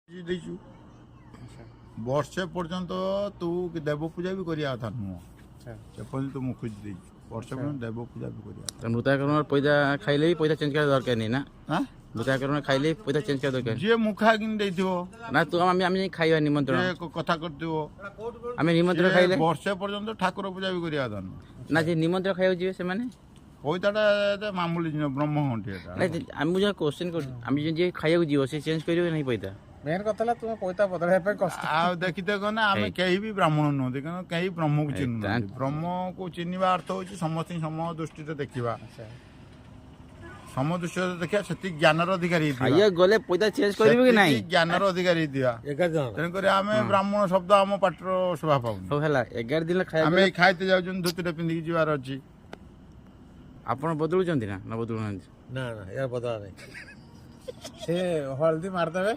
ଦେଇଛୁ ବର୍ଷେ ପର୍ଯ୍ୟନ୍ତ ତୁ ଦେବ ପୂଜା ବି କରିବା କଥା ନୁହଁ। ସେ ପର୍ଯ୍ୟନ୍ତ ମୁଁ ଖୋଜି ଦେଇଛୁ ବର୍ଷେ ପର୍ଯ୍ୟନ୍ତ ଦେବ ପୂଜା ବି କରିବା କଥା। ମୃତାକରଣ ପଇସା ଖାଇଲେ ବି ପଇସା ଚେଞ୍ଜ କରିବା ଦରକାର ନାହିଁ ନା। ମୃତାକରଣ ଖାଇଲେ ପଇସା ଚେଞ୍ଜ କରିବା ଦରକାର ଯିଏ ମୁଖା କିଣି ଦେଇଥିବ ନା। ତୁ ଆମେ ଯାଇ ଖାଇବା ନିମନ୍ତ୍ରଣ କଥା କରିଥିବ ଆମେ ନିମନ୍ତ୍ରଣ ଖାଇଲେ ବର୍ଷେ ପର୍ଯ୍ୟନ୍ତ ଠାକୁର ପୂଜା ବି କରିବା କଥା ନୁହଁ। ନା ଯେ ନିମନ୍ତ୍ରଣ ଖାଇବାକୁ ଯିବେ ସେମାନେ ପଇସାଟା ମାମୁଲି ଜିନିଷ ବ୍ରହ୍ମହଣ୍ଟି ଏଟା। ଆମେ ଯାହା କୋଶ୍ଚିନ୍ କରୁଛୁ ଆମେ ଯିଏ ଖାଇବାକୁ ଯିବ ସେ ଚେଞ୍ଜ କରିବେ ନାହିଁ ପଇସା। ମେନ୍ କଥା ହେଲା ତୁମେ ପଇସା ବଦଳାଇବା ପାଇଁ କଷ୍ଟ। ଆଉ ଦେଖିତେ ନା ଆମେ କେହି ବି ବ୍ରାହ୍ମଣ ନୁହନ୍ତି କାରଣ କେହି ବ୍ରହ୍ମକୁ ଚିହ୍ନୁନାହାନ୍ତି। ବ୍ରହ୍ମକୁ ଚିହ୍ନିବା ଅର୍ଥ ହଉଛି ସମସ୍ତଙ୍କୁ ସମ ଦୃଷ୍ଟିରେ ଦେଖିବା। ସମ ଦୃଷ୍ଟିରେ ଦେଖିବା ସେତିକି ଜ୍ଞାନର ଅଧିକାରୀ ଗଲେ ପଇସା ଚେଞ୍ଜ କରିବେ କି ନାହିଁ ଜ୍ଞାନର ଅଧିକାରୀ ହେଇଥିବା। ତେଣୁକରି ଆମେ ବ୍ରାହ୍ମଣ ଶବ୍ଦ ଆମ ପାଟିର ଶୋଭା ପାଉନି। ହଉ ହେଲା 11 ଦିନ ଆମେ ଖାଇତେ ଯାଉଛନ୍ତି ଧୋତିରେ ପିନ୍ଧିକି ଯିବାର ଅଛି। ଆପଣ ବଦଳୁଛନ୍ତି ନା ବଦଳୁନାହାନ୍ତି? ନା ୟାର ବଦଳା ନାହିଁ। ସେ ହଳଦୀ ମାରିଦେବେ